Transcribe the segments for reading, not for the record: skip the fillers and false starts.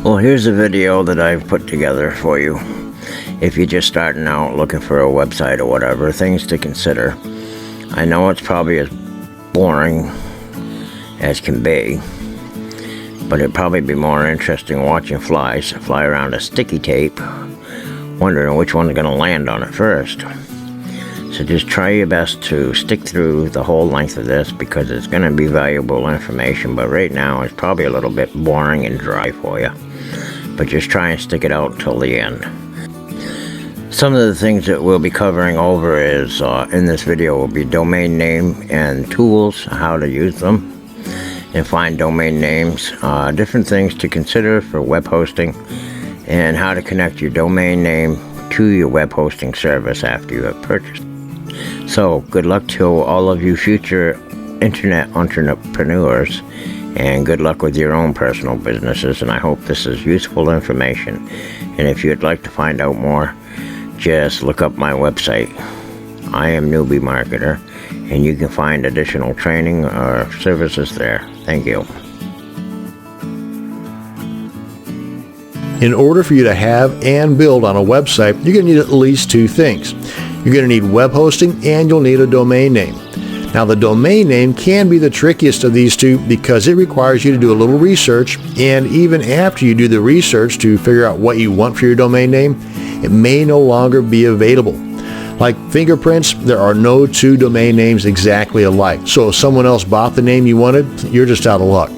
Well, here's a video that I've put together for you. If you're just starting out looking for a website or whatever, things to consider. I know it's probably as boring as can be, but it'd probably be more interesting watching flies fly around a sticky tape, wondering which one's going to land on it first. So just try your best to stick through the whole length of this, because it's going to be valuable information, but right now it's probably a little bit boring and dry for you. But just try and stick it out till the end. Some of the things that we'll be covering over is, in this video, will be domain name and tools, how to use them and find domain names, different things to consider for web hosting, and how to connect your domain name to your web hosting service after you have purchased. So good luck to all of you future internet entrepreneurs, and good luck with your own personal businesses, and I hope this is useful information. And if you'd like to find out more, just look up my website. I am Newbie Marketer, and you can find additional training or services there. Thank you. In order for you to have and build on a website, you're going to need at least two things. You're going to need web hosting, and you'll need a domain name. Now, the domain name can be the trickiest of these two because it requires you to do a little research, and even after you do the research to figure out what you want for your domain name, it may no longer be available. Like fingerprints, there are no two domain names exactly alike. So if someone else bought the name you wanted, you're just out of luck.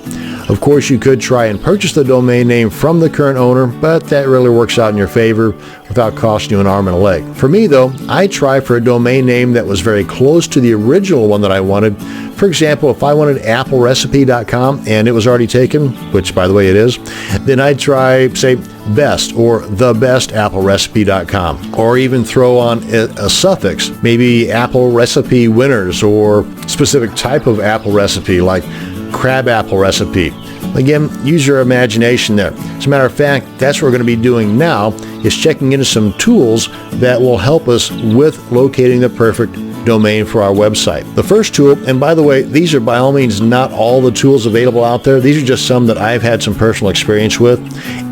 Of course, you could try and purchase the domain name from the current owner, but that really works out in your favor without costing you an arm and a leg. For me, though, I try for a domain name that was very close to the original one that I wanted. For example, if I wanted applerecipe.com and it was already taken, which by the way it is, then I'd try, say, best or thebestapplerecipe.com, or even throw on a suffix, maybe apple recipe winners, or specific type of apple recipe like crab apple recipe. Again, use your imagination there. As a matter of fact, that's what we're going to be doing now, is checking into some tools that will help us with locating the perfect domain for our website. The first tool, and by the way, these are by all means not all the tools available out there. These are just some that I've had some personal experience with.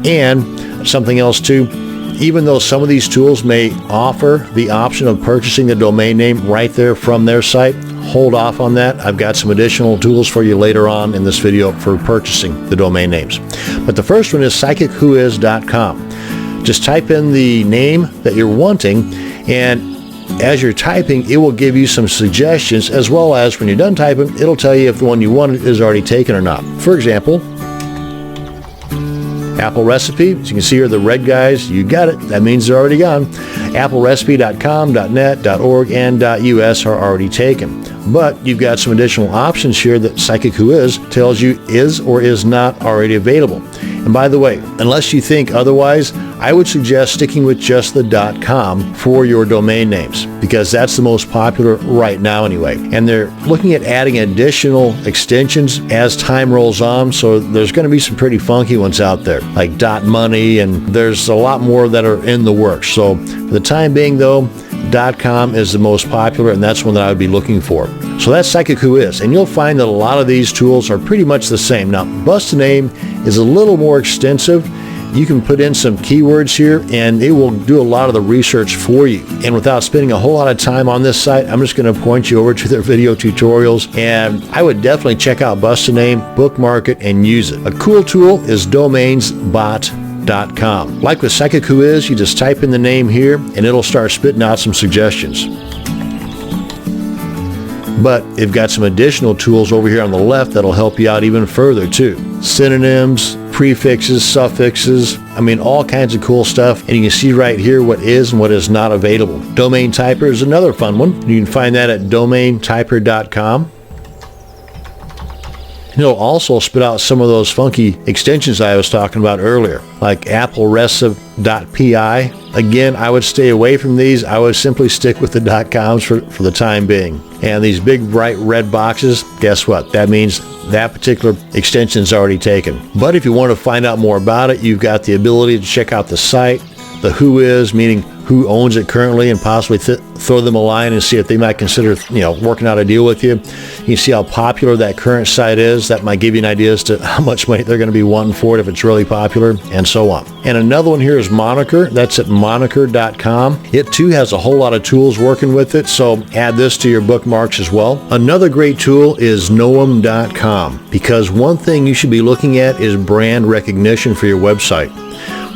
And something else too, even though some of these tools may offer the option of purchasing the domain name right there from their site, hold off on that. I've got some additional tools for you later on in this video for purchasing the domain names. But the first one is psychicwhois.com. Just type in the name that you're wanting, and as you're typing, it will give you some suggestions, as well as when you're done typing, it'll tell you if the one you wanted is already taken or not. For example, Apple Recipe, as you can see here, the red guys, you got it. That means they're already gone. AppleRecipe.com, .net, .org, and .us are already taken. But you've got some additional options here that Psychic Who Is tells you is or is not already available. And by the way, unless you think otherwise, I would suggest sticking with just the .com for your domain names, because that's the most popular right now anyway. And they're looking at adding additional extensions as time rolls on, so there's going to be some pretty funky ones out there, like .money, and there's a lot more that are in the works. So for the time being, though, .com is the most popular, and that's one that I would be looking for. So that's Psychic Who Is, and you'll find that a lot of these tools are pretty much the same. Now, Bust a Name is a little more extensive. You can put in some keywords here, and it will do a lot of the research for you. And without spending a whole lot of time on this site, I'm just going to point you over to their video tutorials, and I would definitely check out Bust a Name, bookmark it, and use it. A cool tool is Domainsbot.com. Like with Psychic Who Is, you just type in the name here, and it'll start spitting out some suggestions. But they've got some additional tools over here on the left that'll help you out even further too. Synonyms, prefixes, suffixes, all kinds of cool stuff. And you can see right here what is and what is not available. Domain Typer is another fun one. You can find that at domaintyper.com. It'll also spit out some of those funky extensions I was talking about earlier, like applerecipe.pi. Again, I would stay away from these. I would simply stick with the .coms for the time being. And these big bright red boxes, guess what? That means that particular extension is already taken. But if you want to find out more about it, you've got the ability to check out the site, the who is, meaning who owns it currently, and possibly throw them a line and see if they might consider, working out a deal with you. You see how popular that current site is. That might give you an idea as to how much money they're going to be wanting for it if it's really popular, and so on. And another one here is Moniker. That's at moniker.com. It too has a whole lot of tools working with it, so add this to your bookmarks as well. Another great tool is Noam.com, because one thing you should be looking at is brand recognition for your website.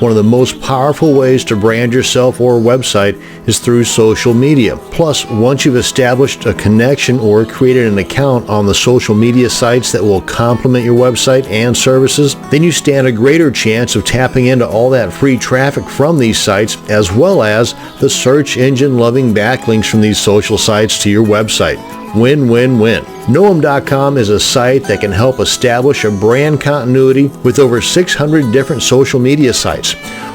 One of the most powerful ways to brand yourself or a website is through social media. Plus, once you've established a connection or created an account on the social media sites that will complement your website and services, then you stand a greater chance of tapping into all that free traffic from these sites, as well as the search engine loving backlinks from these social sites to your website. Win, win, win. Noam.com is a site that can help establish a brand continuity with over 600 different social media sites.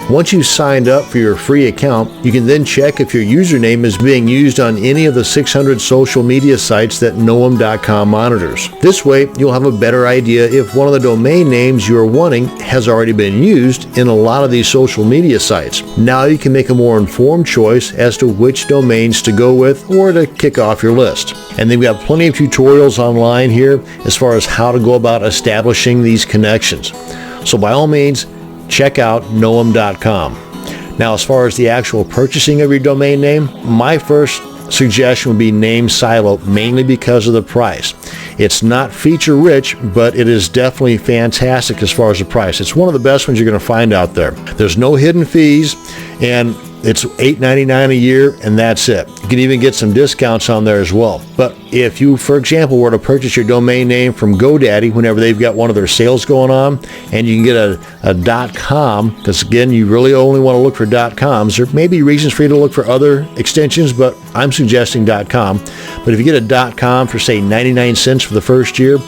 Once you've signed up for your free account, you can then check if your username is being used on any of the 600 social media sites that Noam.com monitors. This way, you'll have a better idea if one of the domain names you are wanting has already been used in a lot of these social media sites. Now you can make a more informed choice as to which domains to go with or to kick off your list. And then we have plenty of tutorials online here as far as how to go about establishing these connections. So by all means, check out Noam.com. Now, as far as the actual purchasing of your domain name, my first suggestion would be Name Silo, mainly because of the price. It's not feature rich, but it is definitely fantastic as far as the price. It's one of the best ones you're going to find out there. There's no hidden fees, and it's $8.99 a year, and that's it. You can even get some discounts on there as well. But if you, for example, were to purchase your domain name from GoDaddy whenever they've got one of their sales going on, and you can get a .com, because again, you really only want to look for .coms. There may be reasons for you to look for other extensions, but I'm suggesting .com. But if you get a .com for, say, 99 cents for the first year,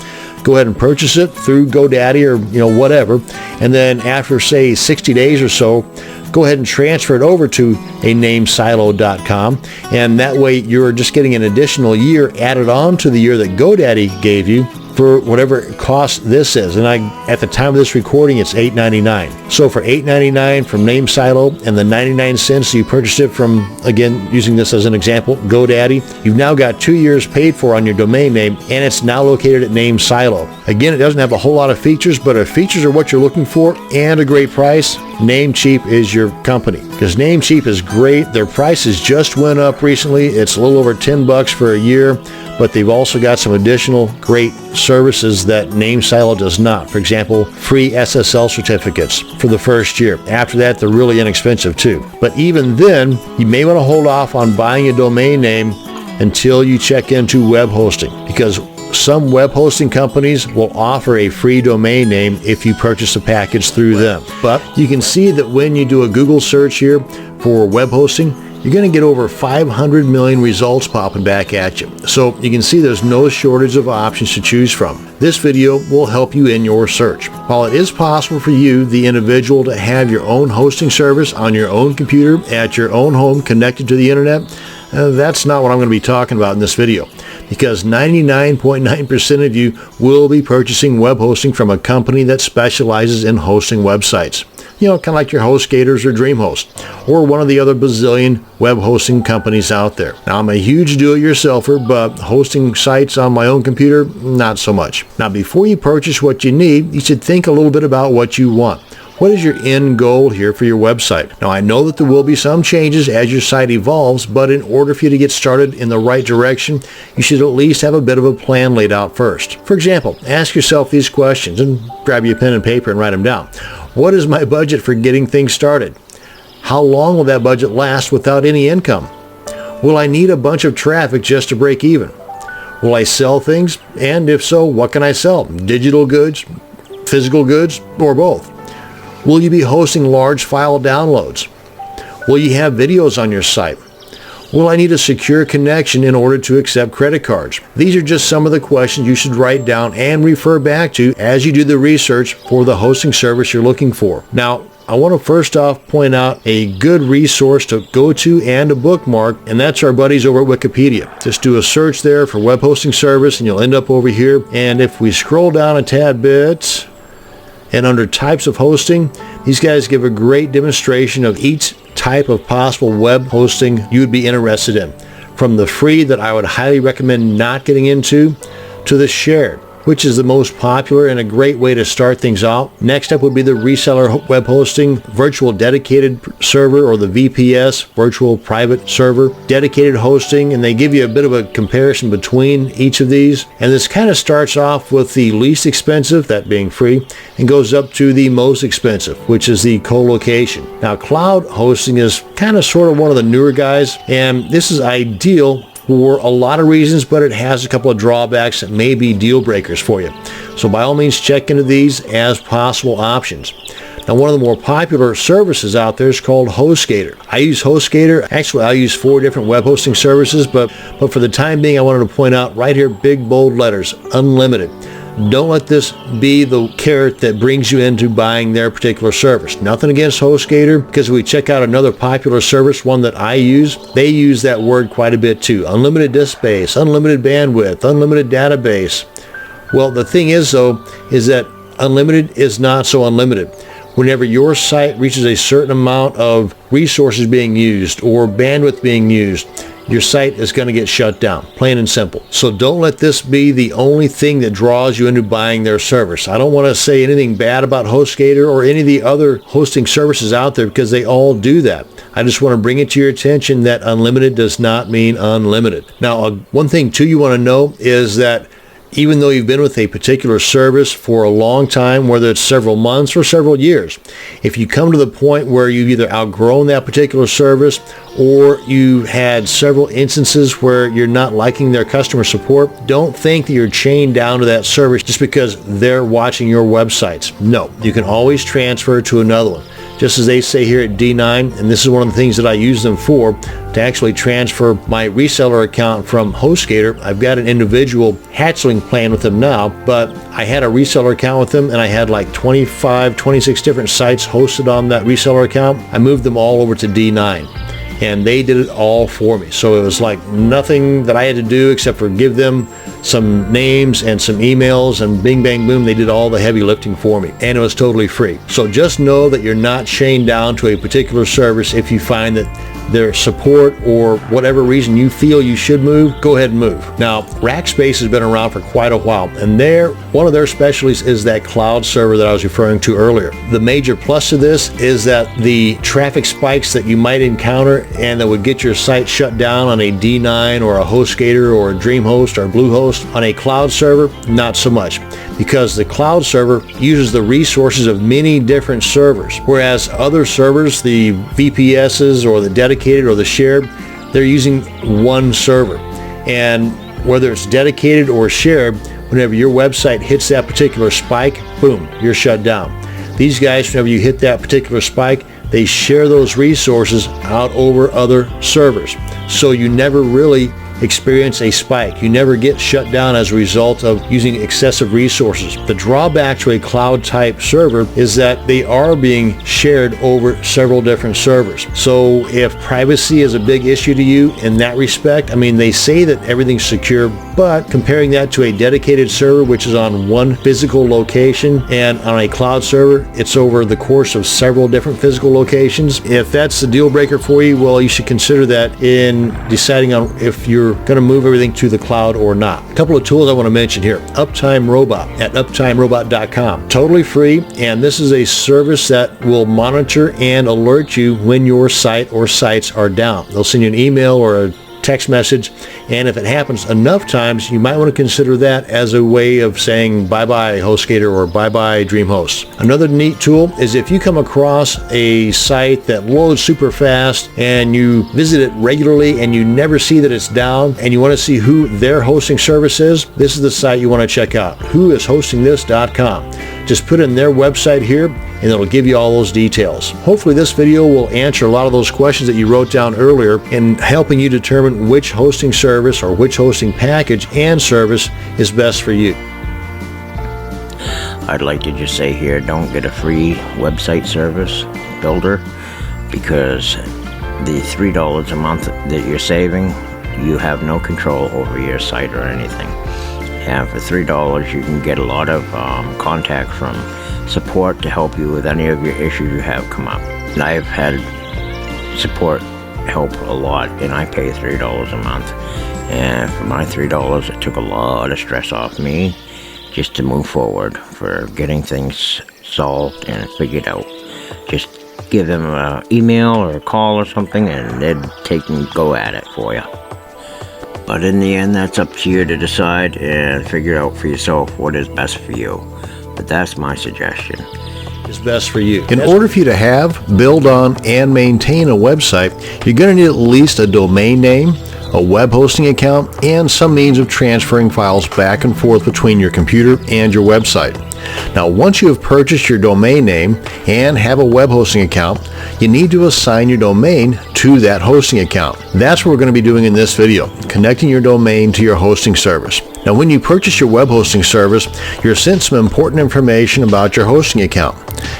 go ahead and purchase it through GoDaddy or whatever, and then after, say, 60 days or so, go ahead and transfer it over to a namesilo.com, and that way you're just getting an additional year added on to the year that GoDaddy gave you for whatever cost this is. And at the time of this recording, it's $8.99. So for $8.99 from NameSilo and the 99 cents you purchased it from, again, using this as an example, GoDaddy, you've now got 2 years paid for on your domain name, and it's now located at NameSilo. Again, it doesn't have a whole lot of features, but if features are what you're looking for and a great price, Namecheap is your company, because Namecheap is great. Their prices just went up recently. It's a little over $10 for a year, but they've also got some additional great services that NameSilo does not. For example, free SSL certificates for the first year. After that, they're really inexpensive too. But even then, you may want to hold off on buying a domain name until you check into web hosting, because some web hosting companies will offer a free domain name if you purchase a package through them. But you can see that when you do a Google search here for web hosting, you're going to get over 500 million results popping back at you. So you can see there's no shortage of options to choose from. This video will help you in your search. While it is possible for you, the individual, to have your own hosting service on your own computer at your own home connected to the internet, that's not what I'm going to be talking about in this video, because 99.9% of you will be purchasing web hosting from a company that specializes in hosting websites. Kind of like your HostGators or DreamHost, or one of the other bazillion web hosting companies out there. Now, I'm a huge do-it-yourselfer, but hosting sites on my own computer, not so much. Now, before you purchase what you need, you should think a little bit about what you want. What is your end goal here for your website? Now, I know that there will be some changes as your site evolves, but in order for you to get started in the right direction, you should at least have a bit of a plan laid out first. For example, ask yourself these questions, and grab your pen and paper and write them down. What is my budget for getting things started? How long will that budget last without any income? Will I need a bunch of traffic just to break even? Will I sell things? And if so, what can I sell? Digital goods, physical goods, or both? Will you be hosting large file downloads? Will you have videos on your site? Will I need a secure connection in order to accept credit cards? These are just some of the questions you should write down and refer back to as you do the research for the hosting service you're looking for. Now, I want to first off point out a good resource to go to and a bookmark, and that's our buddies over at Wikipedia. Just do a search there for web hosting service and you'll end up over here. And if we scroll down a tad bit, and under types of hosting, these guys give a great demonstration of each type of possible web hosting you would be interested in. from the free that I would highly recommend not getting into to the shared, which is the most popular and a great way to start things out. Next up would be the reseller web hosting, virtual dedicated server, or the VPS, virtual private server, dedicated hosting, and they give you a bit of a comparison between each of these. And this kind of starts off with the least expensive, that being free, and goes up to the most expensive, which is the co-location. Now, cloud hosting is kind of sort of one of the newer guys, and this is ideal for a lot of reasons, but it has a couple of drawbacks that may be deal breakers for you. So by all means, check into these as possible options. Now, one of the more popular services out there is called HostGator. I use HostGator. Actually, I use 4 different web hosting services, but for the time being, I wanted to point out right here, big bold letters, unlimited. Don't let this be the carrot that brings you into buying their particular service. Nothing against HostGator, because if we check out another popular service, one that I use, they use that word quite a bit too. Unlimited disk space, unlimited bandwidth, unlimited database. Well, the thing is though, is that unlimited is not so unlimited. Whenever your site reaches a certain amount of resources being used or bandwidth being used, your site is going to get shut down, plain and simple. So don't let this be the only thing that draws you into buying their service. I don't want to say anything bad about HostGator or any of the other hosting services out there, because they all do that. I just want to bring it to your attention that unlimited does not mean unlimited. Now, one thing too you want to know is that even though you've been with a particular service for a long time, whether it's several months or several years, if you come to the point where you've either outgrown that particular service or you had several instances where you're not liking their customer support, don't think that you're chained down to that service just because they're watching your websites. No, you can always transfer to another one. Just as they say here at D9, and this is one of the things that I use them for, to actually transfer my reseller account from HostGator. I've got an individual hatchling plan with them now, but I had a reseller account with them, and I had like 25, 26 different sites hosted on that reseller account. I moved them all over to D9, and they did it all for me. So it was like nothing that I had to do except for give them some names and some emails, and bing, bang, boom, they did all the heavy lifting for me, and it was totally free. So just know that you're not chained down to a particular service. If you find that their support or whatever reason you feel you should move, go ahead and move. Now, Rackspace has been around for quite a while, and one of their specialties is that cloud server that I was referring to earlier. The major plus to this is that the traffic spikes that you might encounter and that would get your site shut down on a D9 or a HostGator or a DreamHost or Bluehost, on a cloud server, not so much, because the cloud server uses the resources of many different servers, whereas other servers, the VPSs or the dedicated or the shared, they're using one server. And whether it's dedicated or shared, whenever your website hits that particular spike, boom, you're shut down. These guys, whenever you hit that particular spike, they share those resources out over other servers. So you never really experience a spike. You never get shut down as a result of using excessive resources. The drawback to a cloud type server is that they are being shared over several different servers. So if privacy is a big issue to you in that respect, I mean, they say that everything's secure, but comparing that to a dedicated server, which is on one physical location, and on a cloud server, it's over the course of several different physical locations. If that's the deal breaker for you, well, you should consider that in deciding on if you're going to move everything to the cloud or not. A couple of tools I want to mention here. Uptime Robot at uptimerobot.com. Totally free, and this is a service that will monitor and alert you when your site or sites are down. They'll send you an email or a text message, and if it happens enough times, you might want to consider that as a way of saying bye-bye HostGator or bye-bye DreamHost. Another neat tool is if you come across a site that loads super fast and you visit it regularly and you never see that it's down, and you want to see who their hosting service is, this is the site you want to check out, whoishostingthis.com. Just put in their website here, and it'll give you all those details. Hopefully this video will answer a lot of those questions that you wrote down earlier in helping you determine which hosting service or which hosting package and service is best for you. I'd like to just say here, don't get a free website service builder, because the $3 a month that you're saving, you have no control over your site or anything. And for $3, you can get a lot of contact from support to help you with any of your issues you have come up. And I've had support help a lot, and I pay $3 a month. And for my $3, it took a lot of stress off me just to move forward for getting things solved and figured out. Just give them an email or a call or something, and they'd take and go at it for you. But in the end, that's up to you to decide and figure out for yourself what is best for you. But that's my suggestion. Is best for you. In order for you to have, build on, and maintain a website, you're going to need at least a domain name, a web hosting account, and some means of transferring files back and forth between your computer and your website. Now, once you have purchased your domain name and have a web hosting account, you need to assign your domain to that hosting account. That's what we're going to be doing in this video, connecting your domain to your hosting service. Now, when you purchase your web hosting service, you're sent some important information about your hosting account.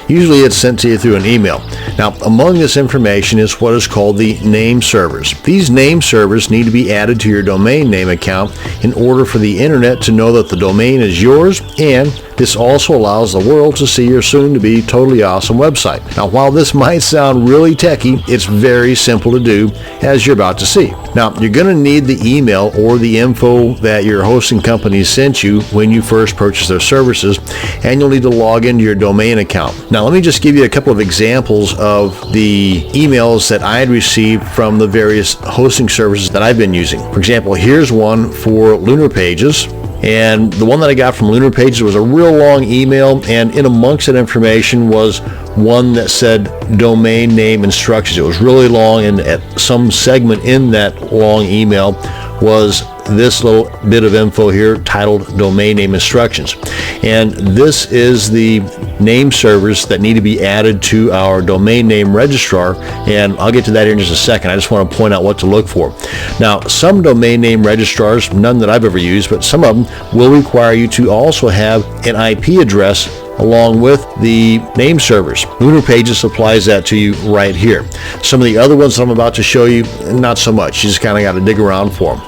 Usually it's sent to you through an email. Now, among this information is what is called the name servers. These name servers need to be added to your domain name account in order for the internet to know that the domain is yours, and this also allows the world to see your soon-to-be totally awesome website. Now, while this might sound really techy, it's very simple to do, as you're about to see. Now, you're going to need the email or the info that your hosting company sent you when you first purchased their services, and you'll need to log into your domain account. Now, let me just give you a couple of examples of the emails that I had received from the various hosting services that I've been using. For example, here's one for Lunar Pages. And the one that I got from Lunar Pages was a real long email, and in amongst that information was one that said domain name instructions. It was really long, and at some segment in that long email was this little bit of info here titled domain name instructions. And this is the name servers that need to be added to our domain name registrar, and I'll get to that here in just a second. I just want to point out what to look for. Now, some domain name registrars, none that I've ever used, but some of them will require you to also have an IP address along with the name servers. Lunar Pages supplies that to you right here. Some of the other ones that I'm about to show you, not so much. You just kind of got to dig around for them.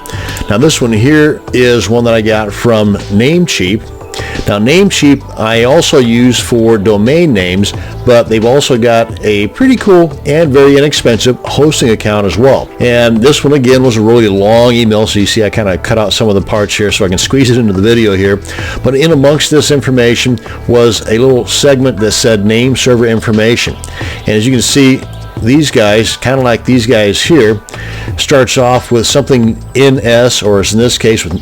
Now, this one here is one that I got from Namecheap. Now, Namecheap I also use for domain names, but they've also got a pretty cool and very inexpensive hosting account as well. And this one again was a really long email, so you see I kind of cut out some of the parts here so I can squeeze it into the video here. But in amongst this information was a little segment that said name server information. And as you can see, these guys, kind of like these guys here, starts off with something NS, or as in this case with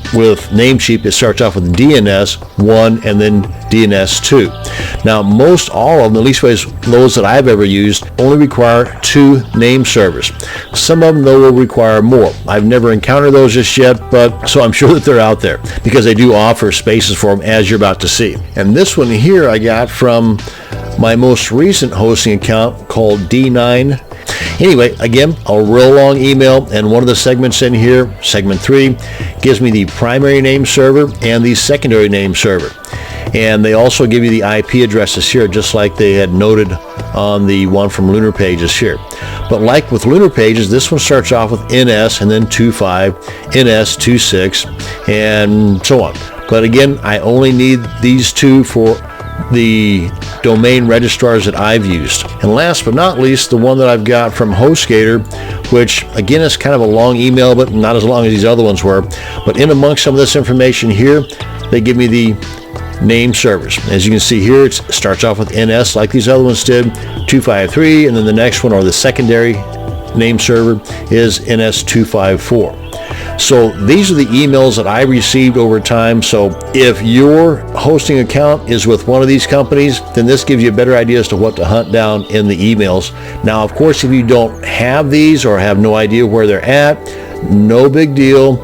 Namecheap, it starts off with DNS1 and then DNS2. Now, most all of them, at least those that I've ever used, only require 2 name servers. Some of them, though, will require more. I've never encountered those just yet, but so I'm sure that they're out there because they do offer spaces for them, as you're about to see. And this one here I got from my most recent hosting account called D9. Anyway, again, a real long email, and one of the segments in here, segment 3, gives me the primary name server and the secondary name server. And they also give you the IP addresses here, just like they had noted on the one from Lunar Pages here. But like with Lunar Pages, this one starts off with NS and then 25, NS 26, and so on. But again, I only need these 2 for the domain registrars that I've used. And last but not least, the one that I've got from HostGator, which again is kind of a long email, but not as long as these other ones were. But in amongst some of this information here, they give me the name servers. As you can see here, it starts off with NS like these other ones did, 253, and then the next one, or the secondary name server, is NS254. So these are the emails that I received over time. So if your hosting account is with one of these companies, then this gives you a better idea as to what to hunt down in the emails. Now, of course, if you don't have these or have no idea where they're at, no big deal.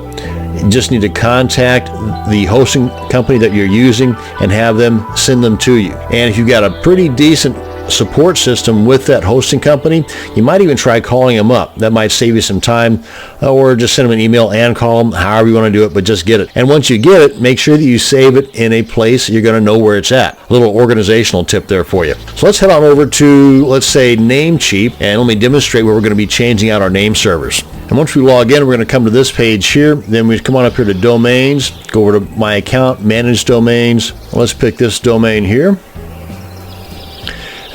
You just need to contact the hosting company that you're using and have them send them to you. And if you've got a pretty decent support system with that hosting company, you might even try calling them up. That might save you some time, or just send them an email and call them, however you want to do it, but just get it. And once you get it, make sure that you save it in a place you're going to know where it's at. A little organizational tip there for you. So let's head on over to, let's say, Namecheap, and let me demonstrate where we're going to be changing out our name servers. And once we log in, we're going to come to this page here. Then we come on up here to domains, go over to my account, manage domains. Let's pick this domain here.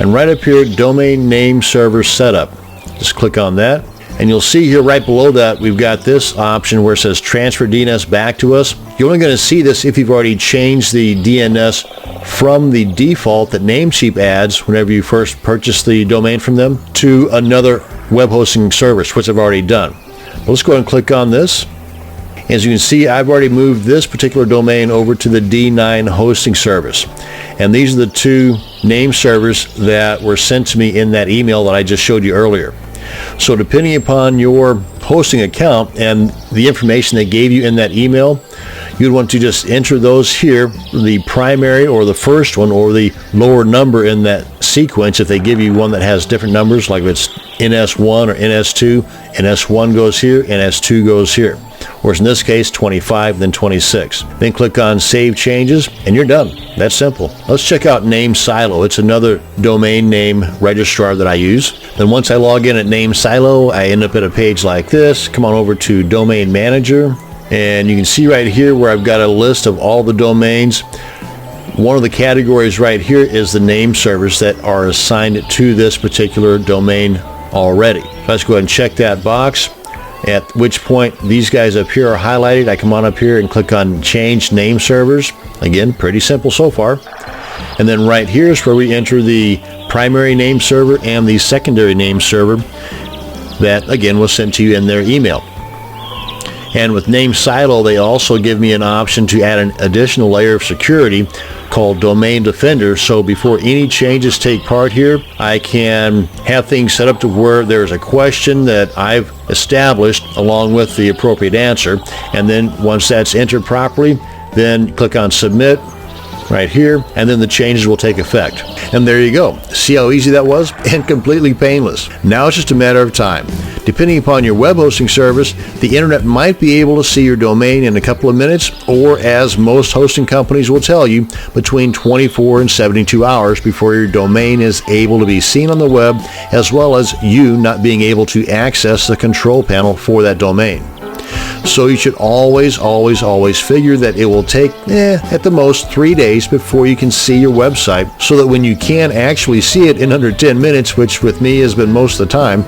And right up here, domain name server setup. Just click on that. And you'll see here right below that we've got this option where it says transfer DNS back to us. You're only going to see this if you've already changed the DNS from the default that Namecheap adds whenever you first purchase the domain from them to another web hosting service, which I've already done. Well, let's go ahead and click on this. As you can see, I've already moved this particular domain over to the D9 hosting service. And these are the two name servers that were sent to me in that email that I just showed you earlier. So depending upon your hosting account and the information they gave you in that email, you'd want to just enter those here, the primary or the first one or the lower number in that sequence. If they give you one that has different numbers, like if it's NS1 or NS2, NS1 goes here, NS2 goes here. Or in this case, 25, then 26. Then click on Save Changes, and you're done. That's simple. Let's check out NameSilo. It's another domain name registrar that I use. Then once I log in at NameSilo, I end up at a page like this. Come on over to Domain Manager, and you can see right here where I've got a list of all the domains. One of the categories right here is the name servers that are assigned to this particular domain already. So let's go ahead and check that box. At which point these guys up here are highlighted. I come on up here and click on Change Name Servers. Again, pretty simple so far. And then right here is where we enter the primary name server and the secondary name server that again was sent to you in their email. And with NameSilo, they also give me an option to add an additional layer of security called Domain Defender. So before any changes take part here, I can have things set up to where there's a question that I've established along with the appropriate answer. And then once that's entered properly, then click on Submit right here, and then the changes will take effect. And there you go. See how easy that was? And completely painless. Now it's just a matter of time. Depending upon your web hosting service, the internet might be able to see your domain in a couple of minutes, or as most hosting companies will tell you, between 24 and 72 hours before your domain is able to be seen on the web, as well as you not being able to access the control panel for that domain. So you should always figure that it will take at the most 3 days before you can see your website, so that when you can actually see it in under 10 minutes, which with me has been most of the time,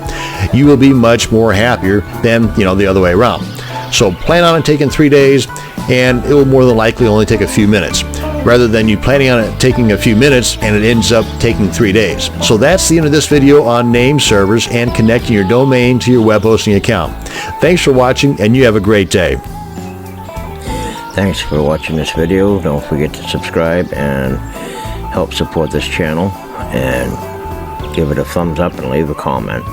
you will be much more happier than the other way around. So plan on it taking 3 days, and it will more than likely only take a few minutes, rather than you planning on it taking a few minutes and it ends up taking 3 days. So that's the end of this video on name servers and connecting your domain to your web hosting account. Thanks for watching, and you have a great day. Thanks for watching this video. Don't forget to subscribe and help support this channel, and give it a thumbs up and leave a comment.